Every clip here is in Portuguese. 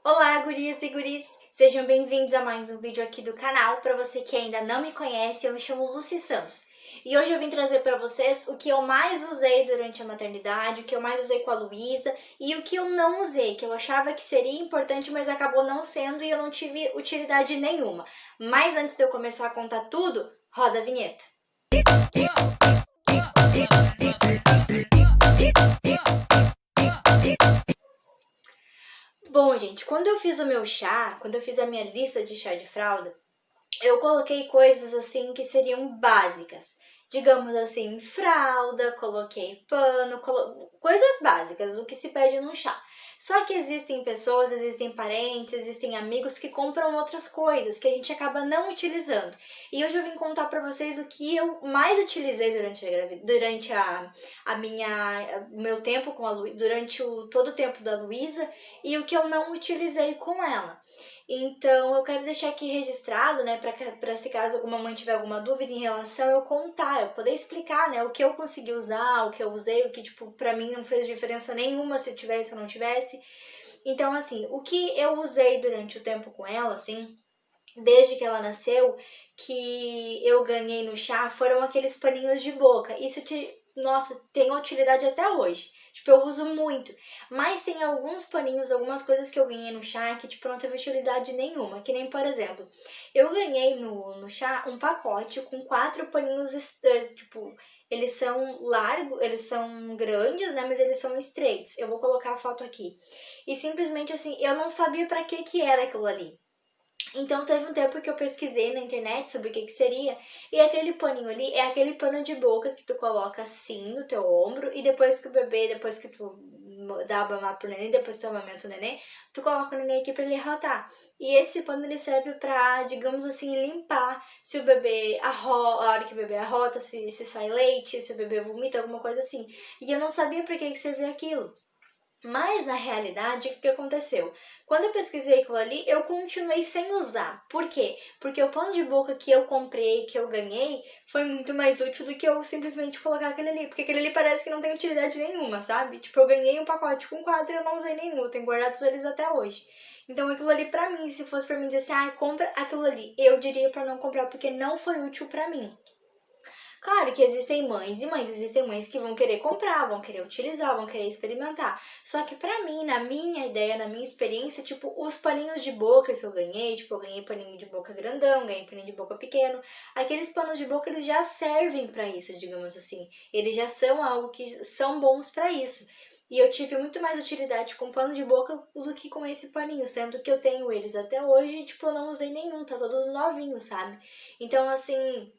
Olá, gurias e guris! Sejam bem-vindos a mais um vídeo aqui do canal. Para você que ainda não me conhece, eu me chamo Lucy Santos. E hoje eu vim trazer para vocês o que eu mais usei durante a maternidade, o que eu mais usei com a Luísa e o que eu não usei, que eu achava que seria importante, mas acabou não sendo e eu não tive utilidade nenhuma. Mas antes de eu começar a contar tudo, roda a vinheta. Bom, gente, quando eu fiz o meu chá, quando eu fiz a minha lista de chá de fralda, eu coloquei coisas assim que seriam básicas. Digamos assim, fralda, coloquei pano, coisas básicas, o que se pede num chá. Só que existem pessoas, existem parentes, existem amigos que compram outras coisas que a gente acaba não utilizando. E hoje eu vim contar pra vocês o que eu mais utilizei o meu tempo com a durante todo o tempo da Luísa e o que eu não utilizei com ela. Então, eu quero deixar aqui registrado, né, para se caso alguma mãe tiver alguma dúvida em relação, eu contar, eu poder explicar, né, o que eu consegui usar, o que eu usei, o que, tipo, pra mim não fez diferença nenhuma se tivesse ou não tivesse. Então, assim, o que eu usei durante o tempo com ela, assim, desde que ela nasceu, que eu ganhei no chá, foram aqueles paninhos de boca. Nossa, tem utilidade até hoje. Tipo, eu uso muito. Mas tem alguns paninhos, algumas coisas que eu ganhei no chá que, tipo, não teve utilidade nenhuma. Que nem, por exemplo, eu ganhei no chá um pacote com 4 paninhos, tipo, eles são largos, eles são grandes, né? Mas eles são estreitos. Eu vou colocar a foto aqui. E simplesmente assim, eu não sabia pra que era aquilo ali. Então teve um tempo que eu pesquisei na internet sobre o que seria, e aquele paninho ali é aquele pano de boca que tu coloca assim no teu ombro, e depois que tu dá a mamar pro neném, depois que tu amamenta o neném, tu coloca o neném aqui pra ele arrotar. E esse pano ele serve pra, digamos assim, limpar se o bebê a hora que o bebê arrota, se sai leite, se o bebê vomita, alguma coisa assim. E eu não sabia pra que servia aquilo. Mas na realidade, o que aconteceu? Quando eu pesquisei aquilo ali, eu continuei sem usar. Por quê? Porque o pano de boca que eu comprei, que eu ganhei, foi muito mais útil do que eu simplesmente colocar aquele ali. Porque aquele ali parece que não tem utilidade nenhuma, sabe? Tipo, eu ganhei um pacote com 4 e eu não usei nenhum. Eu tenho guardado eles até hoje. Então aquilo ali pra mim, se fosse pra mim dizer assim, compra aquilo ali, eu diria pra não comprar porque não foi útil pra mim. Claro que existem mães e mães, existem mães que vão querer comprar, vão querer utilizar, vão querer experimentar. Só que pra mim, na minha ideia, na minha experiência, tipo, os paninhos de boca que eu ganhei, tipo, eu ganhei paninho de boca grandão, ganhei paninho de boca pequeno, aqueles panos de boca, eles já servem pra isso, digamos assim. Eles já são algo que são bons pra isso. E eu tive muito mais utilidade com pano de boca do que com esse paninho, sendo que eu tenho eles até hoje e, tipo, eu não usei nenhum, tá todos novinhos, sabe? Então, assim,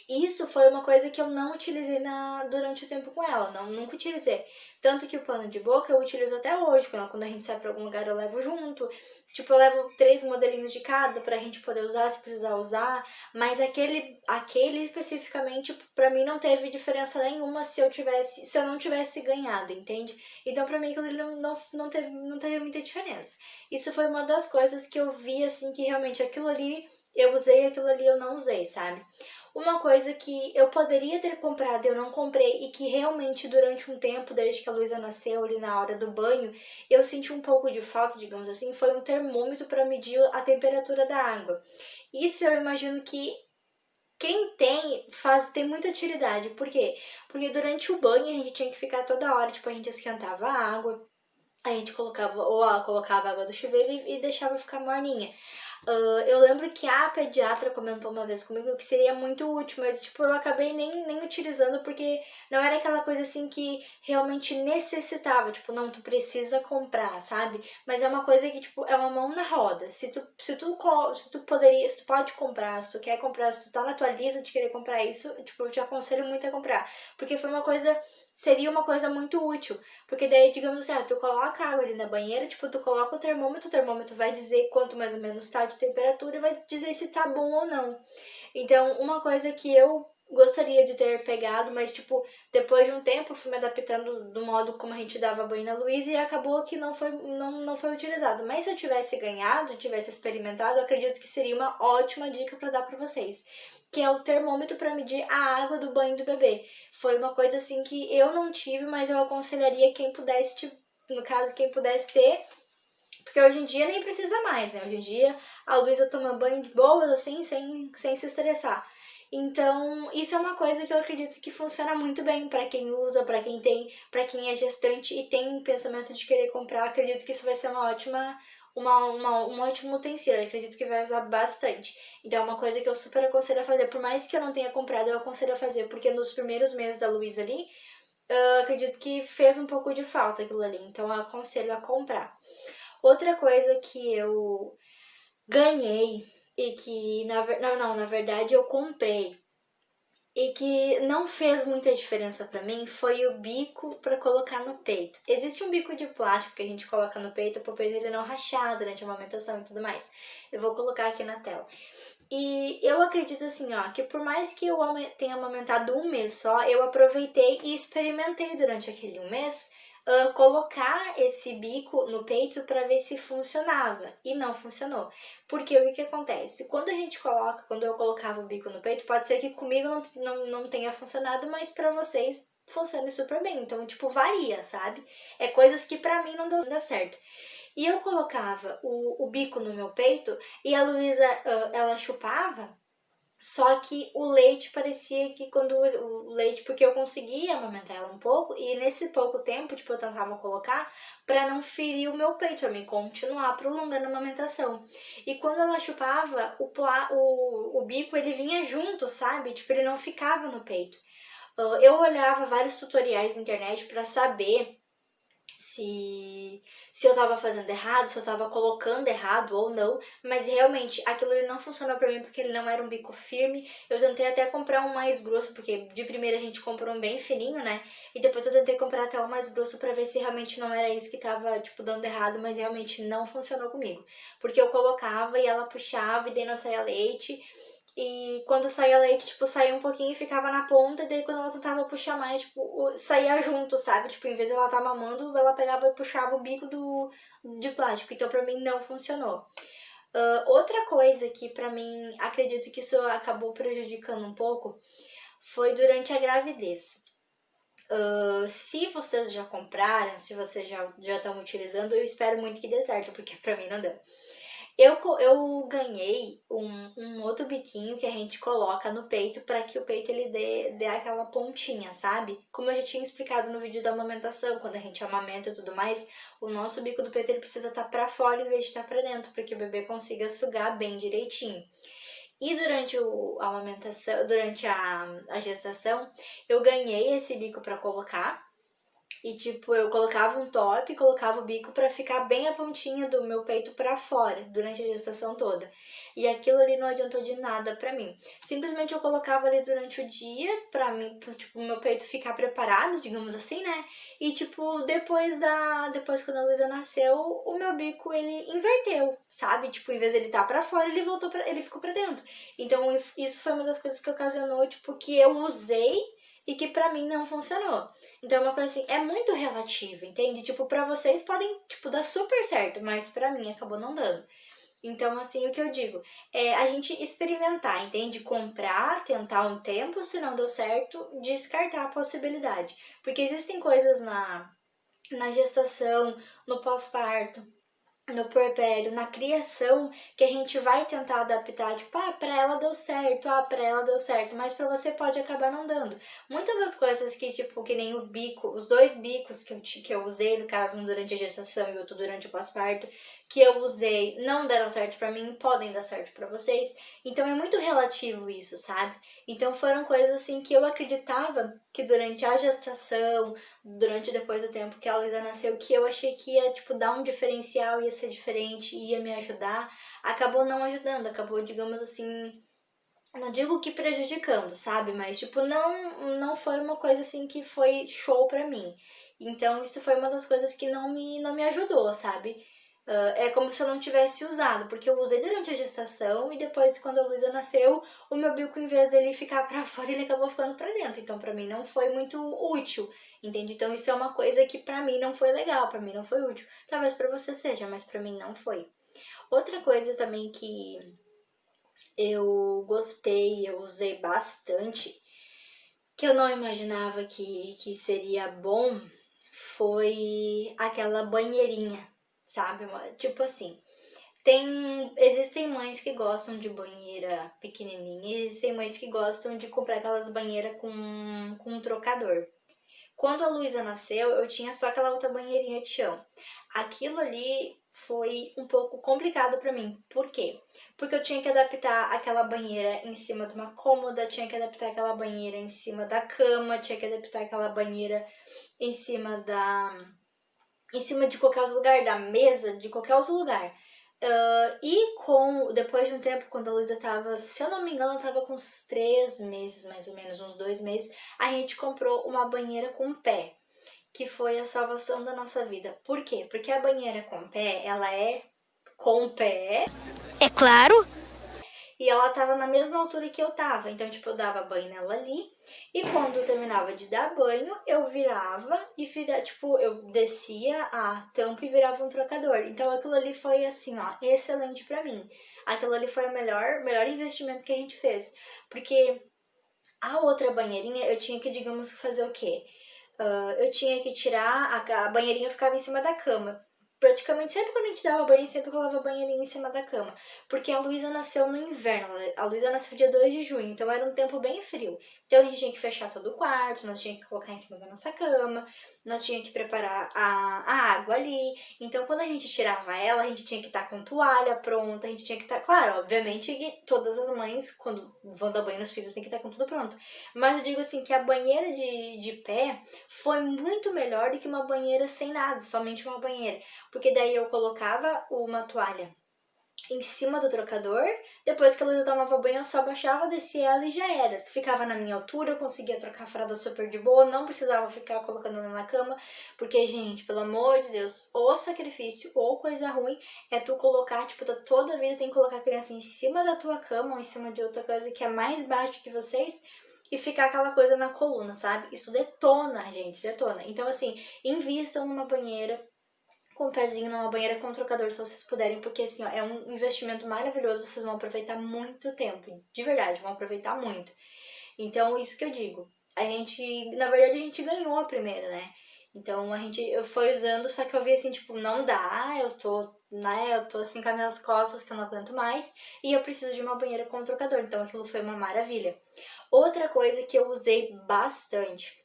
isso foi uma coisa que eu não utilizei durante o tempo com ela, nunca utilizei. Tanto que o pano de boca eu utilizo até hoje, quando a gente sai pra algum lugar eu levo junto. Tipo, eu levo 3 modelinhos de cada pra gente poder usar, se precisar usar. Mas aquele especificamente, pra mim não teve diferença nenhuma se eu não tivesse ganhado, entende? Então pra mim aquilo ali não teve muita diferença. Isso foi uma das coisas que eu vi, assim, que realmente aquilo ali eu usei, aquilo ali eu não usei, sabe? Uma coisa que eu poderia ter comprado e eu não comprei e que realmente durante um tempo, desde que a Luísa nasceu ali na hora do banho, eu senti um pouco de falta, digamos assim, foi um termômetro para medir a temperatura da água. Isso eu imagino que quem tem muita utilidade. Por quê? Porque durante o banho a gente tinha que ficar toda hora, tipo, a gente esquentava a água, a gente colocava a água do chuveiro e deixava ficar morninha. Eu lembro que a pediatra comentou uma vez comigo que seria muito útil, mas tipo, eu acabei nem utilizando porque não era aquela coisa assim que realmente necessitava, tipo, não, tu precisa comprar, sabe? Mas é uma coisa que, tipo, é uma mão na roda. Se tu pode comprar, se tu quer comprar, se tu tá na tua lista de querer comprar isso, tipo, eu te aconselho muito a comprar. Porque seria uma coisa muito útil. Porque daí, digamos assim, tu coloca a água ali na banheira, tipo, tu coloca o termômetro vai dizer quanto mais ou menos tá de temperatura e vai dizer se tá bom ou não. Então, uma coisa que eu gostaria de ter pegado, mas, tipo, depois de um tempo, fui me adaptando do modo como a gente dava banho na Luísa e acabou que não foi utilizado. Mas se eu tivesse ganhado, tivesse experimentado, eu acredito que seria uma ótima dica para dar para vocês. Que é o termômetro para medir a água do banho do bebê. Foi uma coisa assim que eu não tive, mas eu aconselharia quem pudesse, no caso, quem pudesse ter, Porque hoje em dia nem precisa mais, né? Hoje em dia a Luísa toma banho de boas, assim, sem se estressar. Então, isso é uma coisa que eu acredito que funciona muito bem para quem usa, para quem é gestante e tem o pensamento de querer comprar. Acredito que isso vai ser um ótimo utensílio. Eu acredito que vai usar bastante. Então, é uma coisa que eu super aconselho a fazer. Por mais que eu não tenha comprado, eu aconselho a fazer, porque nos primeiros meses da Luísa ali, eu acredito que fez um pouco de falta aquilo ali. Então, eu aconselho a comprar. Outra coisa que eu ganhei e que, na verdade, eu comprei e que não fez muita diferença pra mim foi o bico pra colocar no peito. Existe um bico de plástico que a gente coloca no peito pro peito ele não rachar durante a amamentação e tudo mais. Eu vou colocar aqui na tela. E eu acredito assim, ó, que por mais que eu tenha amamentado um mês só, eu aproveitei e experimentei durante aquele um mês colocar esse bico no peito para ver se funcionava. E não funcionou. Porque o que acontece? Quando eu colocava o bico no peito, pode ser que comigo não tenha funcionado, mas para vocês funcione super bem. Então, tipo, varia, sabe? É coisas que pra mim não dá certo. E eu colocava o bico no meu peito e a Luísa, ela chupava, só que o leite parecia que quando o leite, porque eu conseguia amamentar ela um pouco, e nesse pouco tempo, tipo, eu tentava colocar pra não ferir o meu peito, pra mim continuar prolongando a amamentação. E quando ela chupava, o bico ele vinha junto, sabe? Tipo, ele não ficava no peito. Eu olhava vários tutoriais na internet pra saber se eu tava fazendo errado, se eu tava colocando errado ou não, mas realmente aquilo ele não funcionou pra mim porque ele não era um bico firme. Eu tentei até comprar um mais grosso, porque de primeira a gente comprou um bem fininho, né? E depois eu tentei comprar até um mais grosso pra ver se realmente não era isso que tava, tipo, dando errado, mas realmente não funcionou comigo. Porque eu colocava e ela puxava e daí não saía leite. E quando saía leite, tipo, saía um pouquinho e ficava na ponta, e daí quando ela tentava puxar mais, tipo, saía junto, sabe? Tipo, em vez de ela estar mamando, ela pegava e puxava o bico de plástico. Então, pra mim, não funcionou. Outra coisa que, pra mim, acredito que isso acabou prejudicando um pouco, foi durante a gravidez. Se vocês já compraram, se vocês já estão utilizando, eu espero muito que dê certo, porque pra mim não deu. Eu ganhei um outro biquinho que a gente coloca no peito para que o peito ele dê aquela pontinha, sabe? Como eu já tinha explicado no vídeo da amamentação, quando a gente amamenta e tudo mais, o nosso bico do peito ele precisa estar para fora em vez de estar para dentro, para que o bebê consiga sugar bem direitinho. E durante a amamentação, durante a gestação, eu ganhei esse bico para colocar. E, tipo, eu colocava um top, colocava o bico pra ficar bem a pontinha do meu peito pra fora, durante a gestação toda. E aquilo ali não adiantou de nada pra mim. Simplesmente eu colocava ali durante o dia, pra mim, tipo, o meu peito ficar preparado, digamos assim, né? E, tipo, depois quando a Luísa nasceu, o meu bico, ele inverteu, sabe? Tipo, em vez de ele estar pra fora, ele ficou pra dentro. Então, isso foi uma das coisas que ocasionou, tipo, que eu usei e que pra mim não funcionou. Então é uma coisa assim, é muito relativo, entende? Tipo, pra vocês podem, tipo, dar super certo, mas pra mim acabou não dando. Então, assim, o que eu digo é a gente experimentar, entende? Comprar, tentar um tempo, se não deu certo, descartar a possibilidade. Porque existem coisas na gestação, no pós-parto, no puerpério, na criação, que a gente vai tentar adaptar, tipo, pra ela deu certo, pra ela deu certo, mas pra você pode acabar não dando. Muitas das coisas que, tipo, que nem o bico, os dois bicos que eu usei, no caso, um durante a gestação e outro durante o pós-parto, que eu usei, não deram certo pra mim, podem dar certo pra vocês. Então é muito relativo isso, sabe? Então foram coisas assim que eu acreditava que durante a gestação, durante depois do tempo que a Luísa nasceu, que eu achei que ia, tipo, dar um diferencial, ia ser diferente, ia me ajudar, acabou não ajudando, acabou, digamos assim, não digo que prejudicando, sabe? Mas, tipo, não foi uma coisa assim que foi show pra mim. Então, isso foi uma das coisas que não me ajudou, sabe? É como se eu não tivesse usado, porque eu usei durante a gestação e depois, quando a Luísa nasceu, o meu bico, em vez dele ficar pra fora, ele acabou ficando pra dentro. Então, pra mim, não foi muito útil, entende? Então, isso é uma coisa que pra mim não foi legal, pra mim não foi útil. Talvez pra você seja, mas pra mim não foi. Outra coisa também que eu gostei, eu usei bastante, que eu não imaginava que seria bom, foi aquela banheirinha, sabe? Tipo assim, existem mães que gostam de banheira pequenininha e existem mães que gostam de comprar aquelas banheiras com um trocador. Quando a Luísa nasceu, eu tinha só aquela outra banheirinha de chão. Aquilo ali foi um pouco complicado pra mim. Por quê? Porque eu tinha que adaptar aquela banheira em cima de uma cômoda, tinha que adaptar aquela banheira em cima da cama, tinha que adaptar aquela banheira em cima em cima de qualquer outro lugar, da mesa, de qualquer outro lugar. Depois de um tempo, quando a Luísa tava, se eu não me engano, ela tava com uns 3 meses, mais ou menos, uns 2 meses, a gente comprou uma banheira com pé, que foi a salvação da nossa vida. Por quê? Porque a banheira com pé, ela é com pé. É claro. E ela tava na mesma altura que eu tava. Então, tipo, eu dava banho nela ali. E quando eu terminava de dar banho, eu virava e tipo, eu descia a tampa e virava um trocador. Então aquilo ali foi assim, ó, excelente pra mim. Aquilo ali foi o melhor investimento que a gente fez. Porque a outra banheirinha, eu tinha que, digamos, fazer o quê? Eu tinha que tirar, a banheirinha ficava em cima da cama. Praticamente sempre quando a gente dava banho, sempre colava a banheirinha em cima da cama. Porque a Luísa nasceu no inverno, a Luísa nasceu dia 2 de junho, então era um tempo bem frio. Então a gente tinha que fechar todo o quarto, nós tinha que colocar em cima da nossa cama, nós tinha que preparar a água ali. Então quando a gente tirava ela, a gente tinha que estar com toalha pronta, a gente tinha que estar... Claro, obviamente que todas as mães, quando vão dar banho nos filhos, tem que estar com tudo pronto. Mas eu digo assim, que a banheira de pé foi muito melhor do que uma banheira sem nada, somente uma banheira. Porque daí eu colocava uma toalha em cima do trocador, depois que a Luísa tomava banho, eu só baixava, descia ela e já era. Se ficava na minha altura, eu conseguia trocar a fralda super de boa, não precisava ficar colocando ela na cama, porque, gente, pelo amor de Deus, ou sacrifício ou coisa ruim é tu colocar, tipo, toda a vida tem que colocar a criança em cima da tua cama ou em cima de outra coisa que é mais baixo que vocês, e ficar aquela coisa na coluna, sabe? Isso detona, gente, detona. Então, assim, invistam numa banheira com um pezinho, numa banheira com um trocador, se vocês puderem, porque, assim, ó, é um investimento maravilhoso, vocês vão aproveitar muito tempo, de verdade, vão aproveitar muito. Então, isso que eu digo. Na verdade, a gente ganhou a primeira, né? Então, eu fui usando, só que eu vi assim, tipo, não dá, eu tô assim com as minhas costas que eu não aguento mais, e eu preciso de uma banheira com um trocador, então aquilo foi uma maravilha. Outra coisa que eu usei bastante,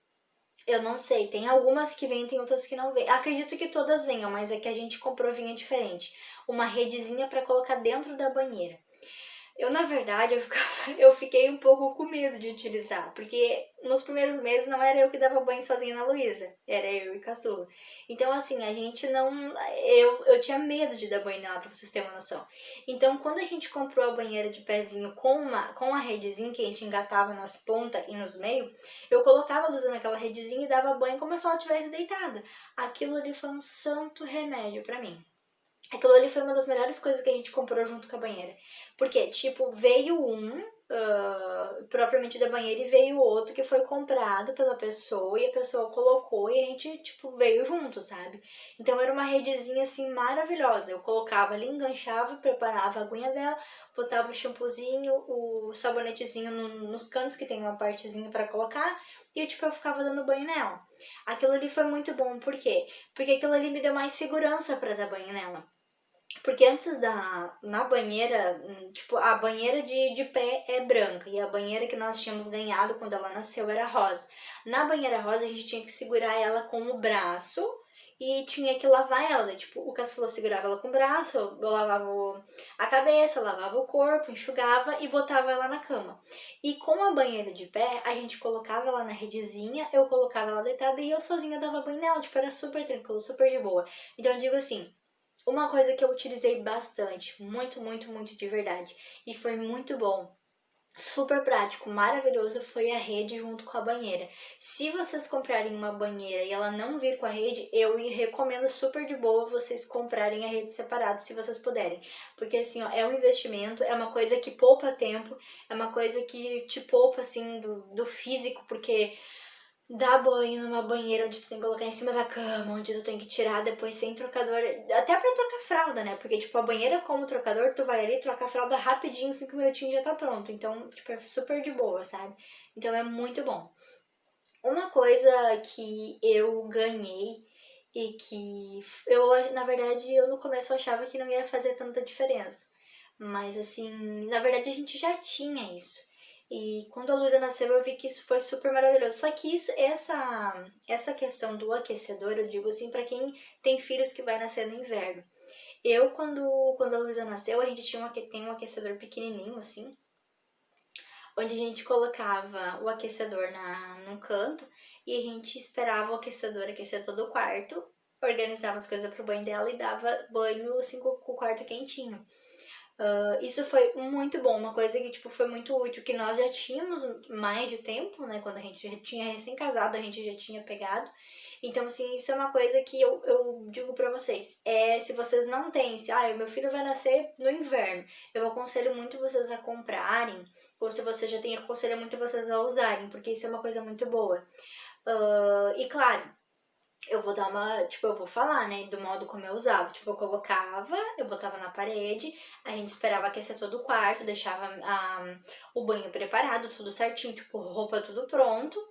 eu não sei, tem algumas que vêm, tem outras que não vêm. Acredito que todas venham, mas é que a gente comprou vinha diferente. Uma redezinha para colocar dentro da banheira. Na verdade, eu fiquei um pouco com medo de utilizar, porque nos primeiros meses não era eu que dava banho sozinha na Luísa, era eu e Caçula. Então, assim, a gente não. Eu tinha medo de dar banho nela, pra vocês terem uma noção. Então, quando a gente comprou a banheira de pezinho com a redezinha que a gente engatava nas pontas e nos meios, eu colocava a Luísa naquela redezinha e dava banho como se ela estivesse deitada. Aquilo ali foi um santo remédio pra mim. Aquilo ali foi uma das melhores coisas que a gente comprou junto com a banheira. Porque, tipo, veio propriamente da banheira e veio outro que foi comprado pela pessoa e a pessoa colocou e a gente, tipo, veio junto, sabe? Então era uma redezinha, assim, maravilhosa. Eu colocava ali, enganchava, preparava a aguinha dela, botava o shampoozinho, o sabonetezinho nos cantos, que tem uma partezinha para colocar, e, tipo, eu ficava dando banho nela. Aquilo ali foi muito bom, por quê? Porque aquilo ali me deu mais segurança para dar banho nela. Porque antes na banheira, tipo, a banheira de pé é branca e a banheira que nós tínhamos ganhado quando ela nasceu era rosa. Na banheira rosa a gente tinha que segurar ela com o braço e tinha que lavar ela, né? Tipo, o caçula segurava ela com o braço, eu lavava a cabeça, lavava o corpo, enxugava e botava ela na cama. E com a banheira de pé, a gente colocava ela na redezinha, eu colocava ela deitada e eu sozinha dava banho nela, tipo, era super tranquilo, super de boa. Então eu digo assim, uma coisa que eu utilizei bastante, muito, muito, muito de verdade, e foi muito bom, super prático, maravilhoso, foi a rede junto com a banheira. Se vocês comprarem uma banheira e ela não vir com a rede, eu recomendo super de boa vocês comprarem a rede separado, se vocês puderem. Porque assim, ó, é um investimento, é uma coisa que poupa tempo, é uma coisa que te poupa assim do físico, porque dar banho numa banheira onde tu tem que colocar em cima da cama, onde tu tem que tirar depois sem trocador, até pra trocar fralda, né? Porque, tipo, a banheira como trocador, tu vai ali, troca a fralda rapidinho, 5 minutinhos já tá pronto. Então, tipo, é super de boa, sabe? Então é muito bom. Uma coisa que eu ganhei e que eu, na verdade, eu no começo achava que não ia fazer tanta diferença. Mas assim, na verdade a gente já tinha isso. E quando a Luísa nasceu eu vi que isso foi super maravilhoso. Só que essa questão do aquecedor, eu digo assim, pra quem tem filhos que vai nascer no inverno. Eu, quando a Luísa nasceu, a gente tem um aquecedor pequenininho, assim, onde a gente colocava o aquecedor num canto e a gente esperava o aquecedor aquecer todo o quarto, organizava as coisas pro banho dela e dava banho, assim, com o quarto quentinho. Isso foi muito bom, uma coisa que, tipo, foi muito útil, que nós já tínhamos mais de tempo, né, quando a gente já tinha recém-casado, a gente já tinha pegado. Então, assim, isso é uma coisa que eu digo pra vocês, se vocês não têm, o meu filho vai nascer no inverno, eu aconselho muito vocês a comprarem, ou se você já tem, aconselho muito vocês a usarem, porque isso é uma coisa muito boa. E claro, eu vou dar eu vou falar, né, do modo como eu usava. Tipo, eu botava na parede, a gente esperava aquecer todo o quarto, deixava o banho preparado, tudo certinho, tipo, roupa tudo pronto.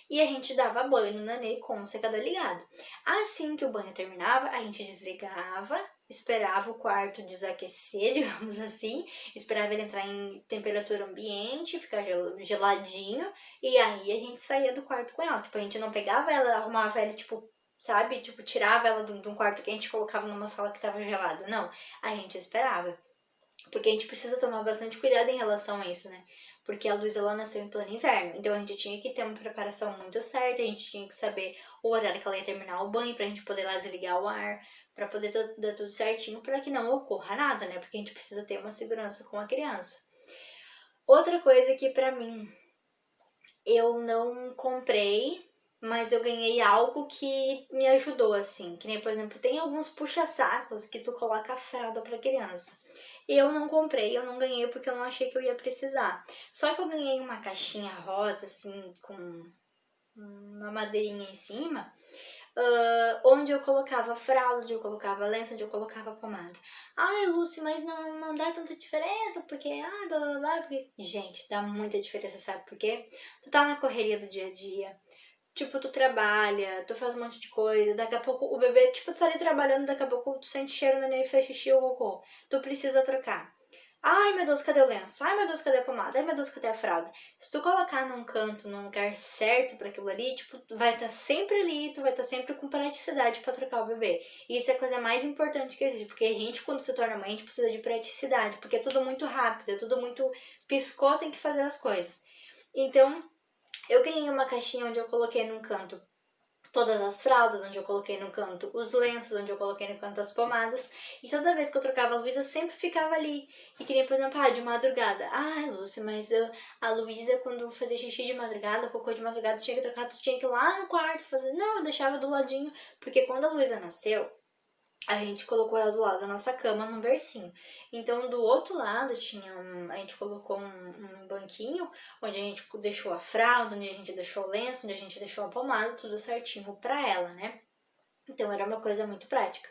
E a gente dava banho no nenê com o secador ligado. Assim que o banho terminava, a gente desligava, esperava o quarto desaquecer, digamos assim, esperava ele entrar em temperatura ambiente, ficar geladinho, e aí a gente saía do quarto com ela. Tipo, a gente não pegava ela, arrumava ela, tipo, sabe? Tipo, tirava ela de um quarto que a gente colocava numa sala que tava gelada. Não, a gente esperava. Porque a gente precisa tomar bastante cuidado em relação a isso, né? Porque a Luísa, ela nasceu em pleno inverno. Então a gente tinha que ter uma preparação muito certa, a gente tinha que saber o horário que ela ia terminar o banho, pra gente poder lá desligar o ar, pra poder dar tudo certinho, pra que não ocorra nada, né? Porque a gente precisa ter uma segurança com a criança. Outra coisa que pra mim eu não comprei, mas eu ganhei algo que me ajudou, assim. Que nem, por exemplo, tem alguns puxa-sacos que tu coloca a fralda pra criança. Eu não comprei, eu não ganhei porque eu não achei que eu ia precisar. Só que eu ganhei uma caixinha rosa, assim, com uma madeirinha em cima, onde eu colocava fralda, onde eu colocava lenço, onde eu colocava pomada. Ai, Lucy, mas não dá tanta diferença, porque, blá, blá, blá, porque... Gente, dá muita diferença, sabe por quê? Tu tá na correria do dia a dia, tipo, tu trabalha, tu faz um monte de coisa, daqui a pouco o bebê, tipo, tu tá ali trabalhando, daqui a pouco tu sente cheiro na nele, fez xixi ou cocô. Tu precisa trocar. Ai, meu Deus, cadê o lenço? Ai, meu Deus, cadê a pomada? Ai, meu Deus, cadê a fralda? Se tu colocar num canto, num lugar certo pra aquilo ali, tipo, tu vai estar sempre ali, tu vai estar sempre com praticidade pra trocar o bebê. E isso é a coisa mais importante que existe, porque a gente, quando se torna mãe, a gente precisa de praticidade, porque é tudo muito rápido, é tudo muito piscou, tem que fazer as coisas. Então, eu ganhei uma caixinha onde eu coloquei num canto todas as fraldas, onde eu coloquei no canto os lenços, onde eu coloquei no canto as pomadas. E toda vez que eu trocava a Luísa, sempre ficava ali. E queria, por exemplo, de madrugada. Ai, Lúcia, mas a Luísa, quando fazia xixi de madrugada, cocô de madrugada, tinha que trocar, tu tinha que ir lá no quarto fazer. Não, eu deixava do ladinho. Porque quando a Luísa nasceu, a gente colocou ela do lado da nossa cama num bercinho. Então, do outro lado a gente colocou um banquinho onde a gente deixou a fralda, onde a gente deixou o lenço, onde a gente deixou a pomada, tudo certinho pra ela, né? Então, era uma coisa muito prática.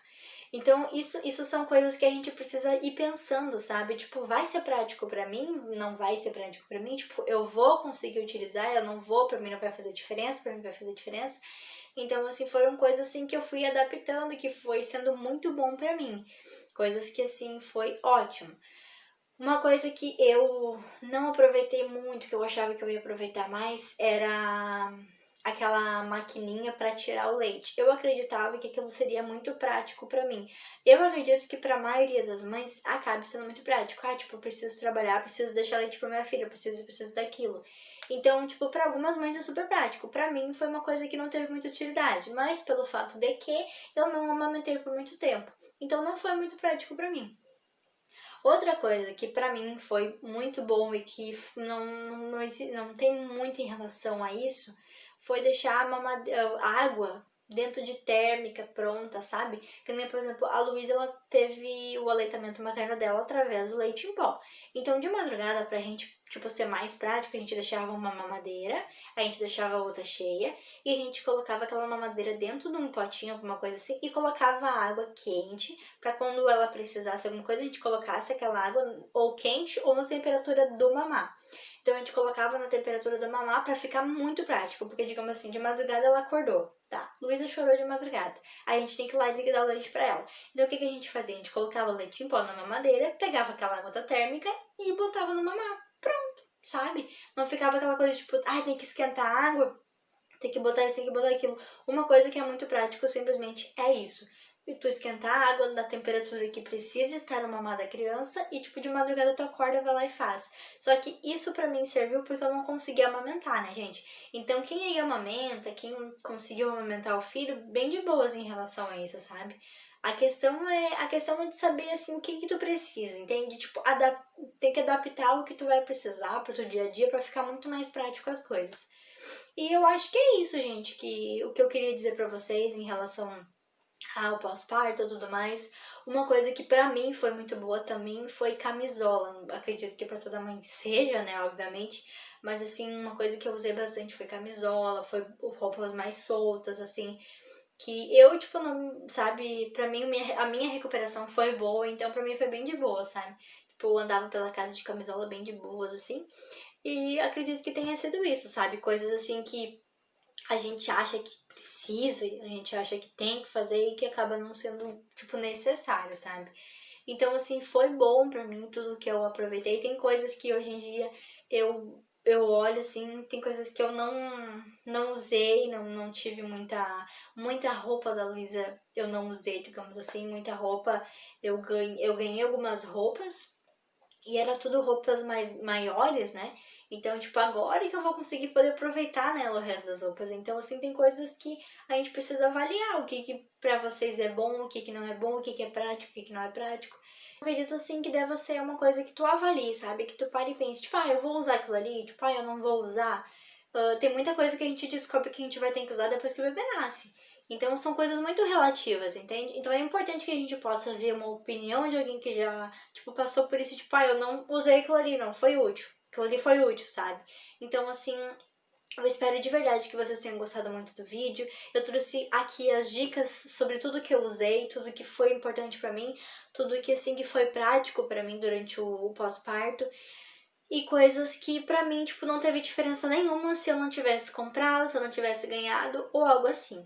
Então, isso são coisas que a gente precisa ir pensando, sabe? Tipo, vai ser prático pra mim? Não vai ser prático pra mim? Tipo, eu vou conseguir utilizar? Eu não vou? Pra mim não vai fazer diferença? Pra mim vai fazer diferença? Então, assim, foram coisas assim que eu fui adaptando e que foi sendo muito bom pra mim. Coisas que, assim, foi ótimo. Uma coisa que eu não aproveitei muito, que eu achava que eu ia aproveitar mais, era aquela maquininha para tirar o leite. Eu acreditava que aquilo seria muito prático para mim. Eu acredito que para a maioria das mães acabe sendo muito prático. Tipo, eu preciso trabalhar, preciso deixar leite para minha filha, preciso daquilo. Então, tipo, para algumas mães é super prático. Para mim foi uma coisa que não teve muita utilidade, mas pelo fato de que eu não amamentei por muito tempo. Então não foi muito prático para mim. Outra coisa que pra mim foi muito bom e que não tem muito em relação a isso, foi deixar a água dentro de térmica pronta, sabe? Que nem, por exemplo, a Luísa, ela teve o aleitamento materno dela através do leite em pó. Então, de madrugada, pra gente, tipo, ser mais prático, a gente deixava uma mamadeira, a gente deixava a outra cheia, e a gente colocava aquela mamadeira dentro de um potinho, alguma coisa assim, e colocava água quente, pra quando ela precisasse alguma coisa, a gente colocasse aquela água ou quente ou na temperatura do mamar. Então a gente colocava na temperatura da mamá pra ficar muito prático, porque digamos assim, de madrugada ela acordou, tá? Luísa chorou de madrugada. Aí a gente tem que ir lá e dar o leite pra ela. Então o que a gente fazia? A gente colocava o leite em pó na mamadeira, pegava aquela gota térmica e botava no mamar. Pronto, sabe? Não ficava aquela coisa tipo, ai, tem que esquentar a água, tem que botar isso, tem que botar aquilo. Uma coisa que é muito prático simplesmente é isso. E tu esquentar a água na temperatura que precisa estar no mamar da criança e, tipo, de madrugada tu acorda, vai lá e faz. Só que isso pra mim serviu porque eu não conseguia amamentar, né, gente? Então, quem aí amamenta, quem conseguiu amamentar o filho, bem de boas em relação a isso, sabe? A questão é de saber, assim, o que tu precisa, entende? Tipo, tem que adaptar o que tu vai precisar pro teu dia a dia pra ficar muito mais prático as coisas. E eu acho que é isso, gente, que o que eu queria dizer pra vocês em relação ao pós-parto e tudo mais. Uma coisa que pra mim foi muito boa também foi camisola. Acredito que pra toda mãe seja, né, obviamente. Mas, assim, uma coisa que eu usei bastante foi camisola, foi roupas mais soltas, assim. Que eu, tipo, não, sabe, pra mim a minha recuperação foi boa, então pra mim foi bem de boa, sabe? Tipo, eu andava pela casa de camisola bem de boas, assim. E acredito que tenha sido isso, sabe? Coisas assim que a gente acha que precisa, a gente acha que tem que fazer e que acaba não sendo, tipo, necessário, sabe? Então, assim, foi bom pra mim tudo que eu aproveitei. Tem coisas que hoje em dia eu olho, assim, tem coisas que eu não usei, não tive muita roupa da Luísa, eu não usei, digamos assim, muita roupa. Eu ganhei algumas roupas e era tudo roupas mais maiores, né? Então, tipo, agora que eu vou conseguir poder aproveitar, né, o resto das roupas. Então, assim, tem coisas que a gente precisa avaliar. O que pra vocês é bom, o que não é bom, o que é prático, o que não é prático. Eu acredito, assim, que deve ser uma coisa que tu avalie, sabe? Que tu pare e pense, tipo, eu vou usar aquilo ali, tipo, eu não vou usar. Tem muita coisa que a gente descobre que a gente vai ter que usar depois que o bebê nasce. Então são coisas muito relativas, entende? Então é importante que a gente possa ver uma opinião de alguém que já, tipo, passou por isso, tipo, eu não usei aquilo ali, não, foi útil. Aquilo ali foi útil, sabe? Então, assim, eu espero de verdade que vocês tenham gostado muito do vídeo. Eu trouxe aqui as dicas sobre tudo que eu usei, tudo que foi importante pra mim, tudo que, assim, que foi prático pra mim durante o pós-parto. E coisas que pra mim, tipo, não teve diferença nenhuma se eu não tivesse comprado, se eu não tivesse ganhado ou algo assim.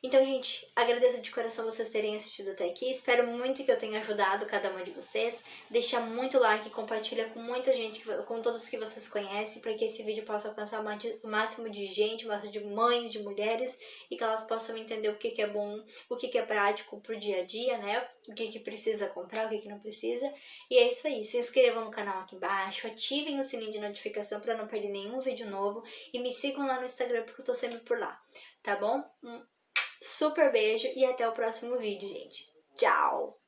Então, gente, agradeço de coração vocês terem assistido até aqui. Espero muito que eu tenha ajudado cada uma de vocês. Deixa muito like, compartilha com muita gente, com todos que vocês conhecem, para que esse vídeo possa alcançar o máximo de gente, o máximo de mães, de mulheres, e que elas possam entender o que é bom, o que é prático pro dia a dia, né? O que precisa comprar, o que não precisa. E é isso aí. Se inscrevam no canal aqui embaixo, ativem o sininho de notificação para não perder nenhum vídeo novo e me sigam lá no Instagram porque eu tô sempre por lá, tá bom? Super beijo e até o próximo vídeo, gente. Tchau!